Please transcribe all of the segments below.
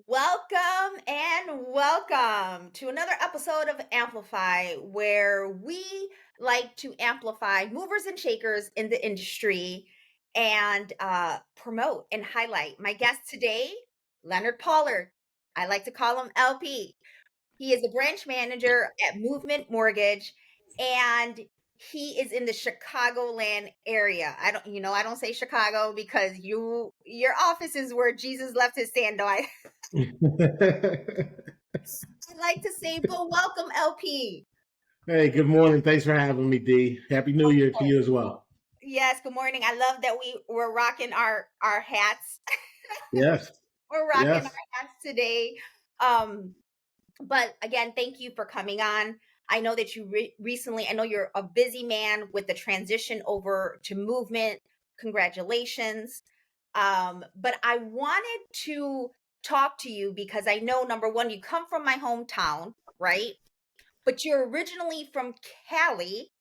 Welcome and welcome to another episode of Amplify, where we like to amplify movers and shakers in the industry and promote and highlight. My guest today, Leonard Pollard. I like to call him LP. He is a branch manager at Movement Mortgage, and he is in the Chicagoland area. I don't say Chicago because your office is where Jesus left his sandal. I like to say, but welcome, LP. Hey, good morning. Thanks for having me, D. Happy New Year to you as well. Yes, good morning. I love that we're rocking our hats. Yes, We're rocking yes. our hats today. Um, but again, thank you for coming on. I know that you recently. I know you're a busy man with the transition over to movement. Congratulations. But I wanted to talk to you because I know number one, you come from my hometown, right? But you're originally from Cali,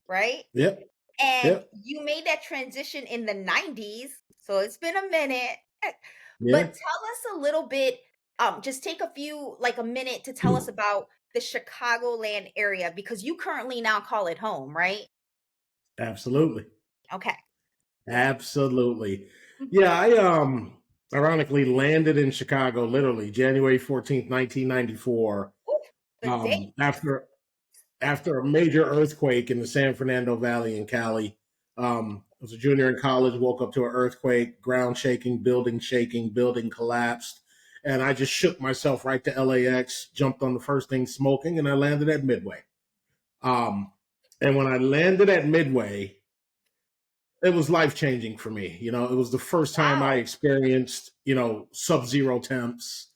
right? Yep, And yep, you made that transition in the 90s. So it's been a minute. But yeah. tell us a little bit, just take like a minute to tell us about the Chicagoland area because you currently now call it home, right? Absolutely. Okay. Absolutely. Mhm. Yeah, I ironically landed in Chicago literally January 14th, 1994, Ooh, good day. after a major earthquake in the San Fernando Valley in Cali. I was a junior in college, woke up to an earthquake, ground shaking, building collapsed. And I just shook myself right to LAX, jumped on the first thing smoking, and I landed at Midway. Um, and when I landed at Midway, it was life changing for me. It was the first time I Wow. experienced, sub-zero temps.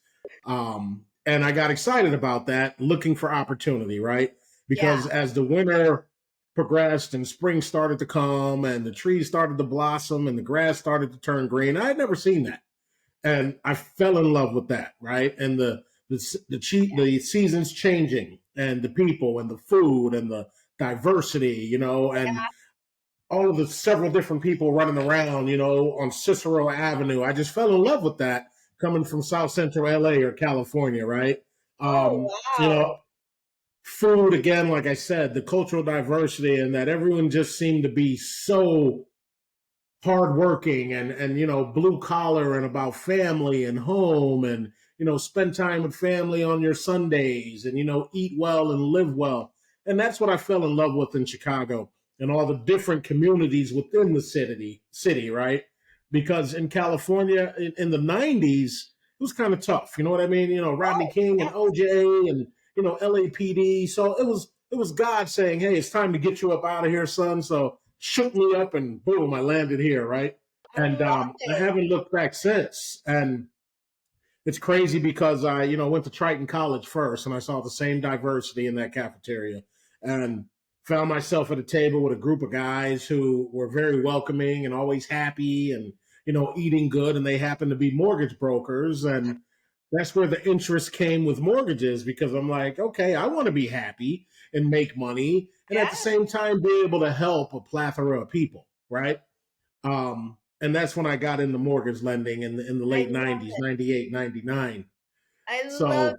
And I got excited about that, looking for opportunity, right? Yeah. Because as the winter progressed and spring started to come and the trees started to blossom and the grass started to turn green, I had never seen that. And I fell in love with that, right? And the seasons changing and the people and the food and the diversity, and all of the several different people running around, on Cicero Avenue. I just fell in love with that coming from South Central LA or California, right? Oh, Um, you wow. know, Food again, like I said, the cultural diversity and that everyone just seemed to be so hardworking and blue collar and about family and home and spend time with family on your Sundays and eat well and live well. And that's what I fell in love with in Chicago and all the different communities within the city, right? Because in California in the 90s it was kind of tough, you know what I mean? Rodney Oh, King and yes. OJ and LAPD. So it was God saying, "Hey, it's time to get you up out of here, son." So shook me up and boom, I landed here, right? I And love I it. haven't looked back since. And it's crazy because I, went to Triton College first and I saw the same diversity in that cafeteria and found myself at a table with a group of guys who were very welcoming and always happy and, eating good. And they happened to be mortgage brokers. And that's where the interest came with mortgages because I'm like, okay, I want to be happy and make money and at the Yes. same time be able to help a plethora of people, right? And that's when I got into mortgage lending in the I late love 90s, it. 98, 99. I love So it,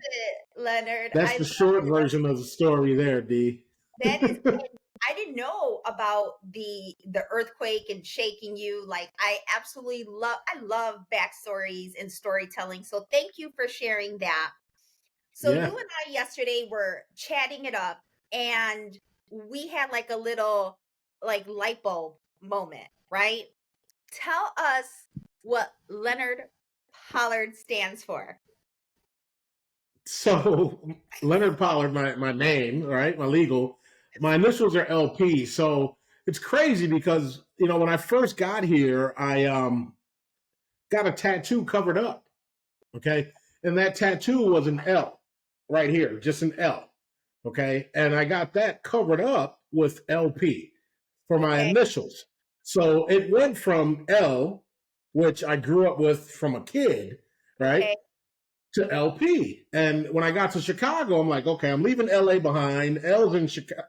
Leonard. that's I the love short it. version of the story there, D. That is, I didn't know about the earthquake and shaking you. Like I love backstories and storytelling. So thank you for sharing that. So Yeah. you and I yesterday were chatting it up and we had like a little like light bulb moment, right? Tell us what Leonard Pollard stands for. So Leonard Pollard, my name, right? My initials are LP. So it's crazy because, when I first got here, I got a tattoo covered up. Okay. And that tattoo was an L right here, just an L. Okay. And I got that covered up with LP for my Okay. initials. So it went from L, which I grew up with from a kid, right, Okay. to LP. And when I got to Chicago, I'm like, okay, I'm leaving LA behind. L's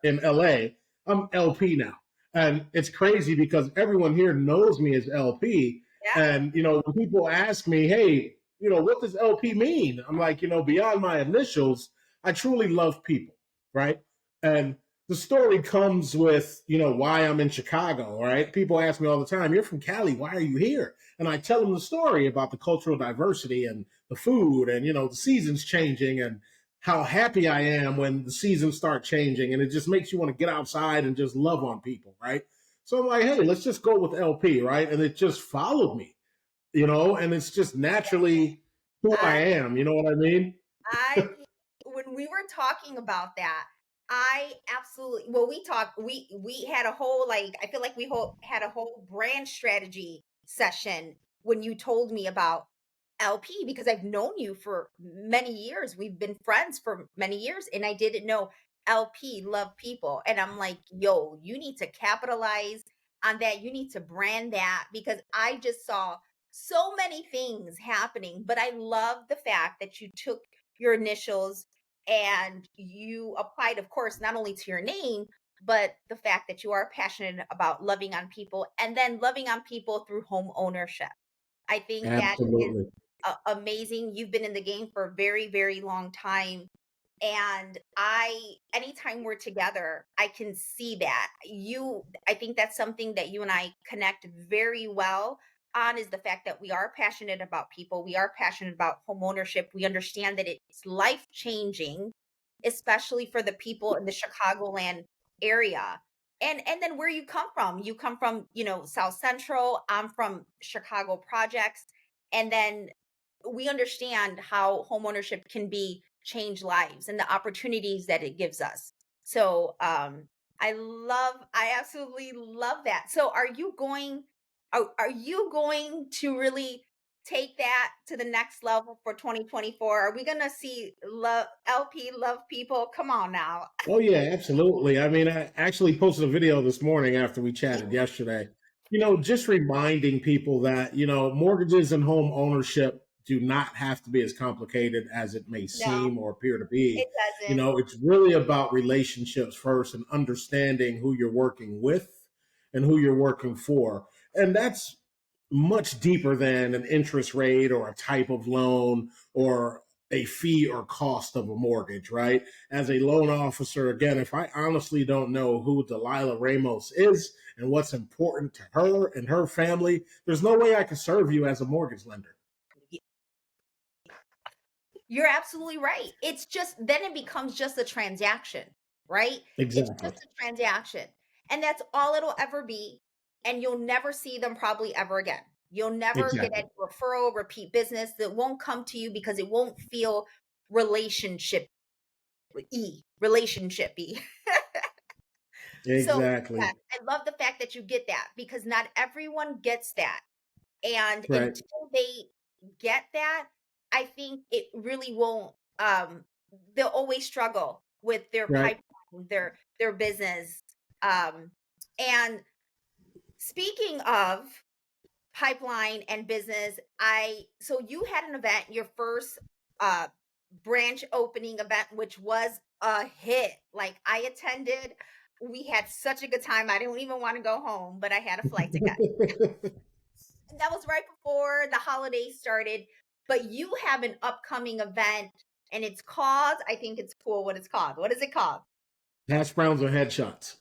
in LA. I'm LP now. And it's crazy because everyone here knows me as LP. Yeah. And, when people ask me, hey, what does LP mean? I'm like, beyond my initials, I truly love people, right? And the story comes with, why I'm in Chicago, right? People ask me all the time, you're from Cali, why are you here? And I tell them the story about the cultural diversity and the food and, the seasons changing and how happy I am when the seasons start changing. And it just makes you want to get outside and just love on people, right? So I'm like, hey, let's just go with LP, right? And it just followed me, and it's just naturally who I I am. You know what I mean? I when we were talking about that, I absolutely well, we had a whole I feel like had a whole brand strategy session when you told me about LP because I've known you for many years. We've been friends for many years and I didn't know LP love people. And I'm like, yo, you need to capitalize on that. You need to brand that because I just saw so many things happening, but I love the fact that you took your initials and you applied, of course, not only to your name, but the fact that you are passionate about loving on people and then loving on people through home ownership. I think that is Absolutely. amazing. You've been in the game for a very, very long time. And anytime we're together, I can see that. I think that's something that you and I connect very well on is the fact that we are passionate about people. We are passionate about home ownership. We understand that it's life changing, especially for the people in the Chicagoland area. And then where you come from. You come from, South Central. I'm from Chicago projects. And then we understand how homeownership can be change lives and the opportunities that it gives us. So I absolutely love that. So are you going to really take that to the next level for 2024? Are we gonna see love LP love people? Come on now. Oh yeah, absolutely. I mean, I actually posted a video this morning after we chatted yesterday. Just reminding people that mortgages and home ownership do not have to be as complicated as it may No, seem or appear to be. it doesn't. It's really about relationships first and understanding who you're working with and who you're working for, and that's much deeper than an interest rate or a type of loan or a fee or cost of a mortgage, right? As a loan officer, again, if I honestly don't know who Delilah Ramos is and what's important to her and her family, there's no way I can serve you as a mortgage lender. You're absolutely right. It's just then it becomes just a transaction, right? It's Exactly. just a transaction. And that's all it'll ever be. And you'll never see them probably ever again. You'll never get Exactly. any referral, repeat business that won't come to you because it won't feel relationship relationshipy. So yeah, Exactly. I love the fact that you get that because not everyone gets that. And Right. until they get that, I think it really won't they'll always struggle with their Right. pipeline, their business. And speaking of pipeline and business, so you had an event, your first uh branch opening event, which was a hit. Like I attended, we had such a good time. I didn't even want to go home, but I had a flight to catch. And that was right before the holidays started. But you have an upcoming event and it's called, I think it's cool what it's called. What is it called? Hash browns or headshots.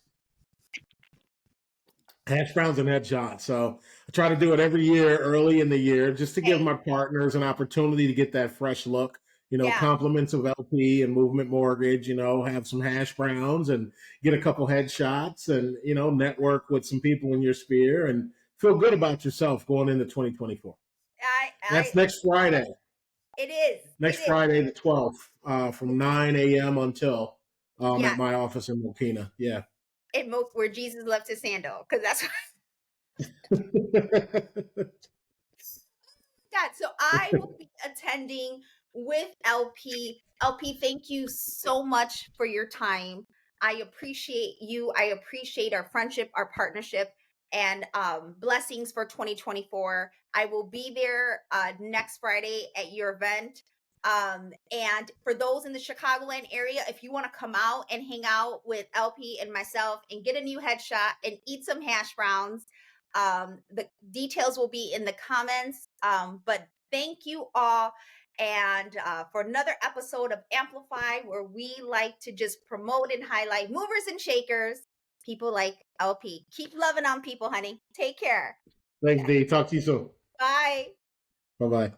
Hash browns and headshots. So I try to do it every year, early in the year, just to give Okay. my partners an opportunity to get that fresh look. Yeah. Compliments of LP and Movement Mortgage. Have some hash browns and get a couple headshots, and network with some people in your sphere and feel good about yourself going into 2024. I That's next Friday. it is. It Next is. Friday, the 12th, from 9 a.m. until at Yeah. my office in Mokina. Yeah. Where Jesus left his sandal. Because that's that. So I will be attending with LP. LP, thank you so much for your time. I appreciate you. I appreciate our friendship, our partnership, and blessings for 2024. I will be there next Friday at your event. And for those in the Chicagoland area, if you want to come out and hang out with LP and myself and get a new headshot and eat some hash browns, the details will be in the comments. But Thank you all. And for another episode of Amplify, where we like to just promote and highlight movers and shakers, people like LP. Keep loving on people, honey. Take care. Thanks, D. Talk to you soon. Bye. Bye bye.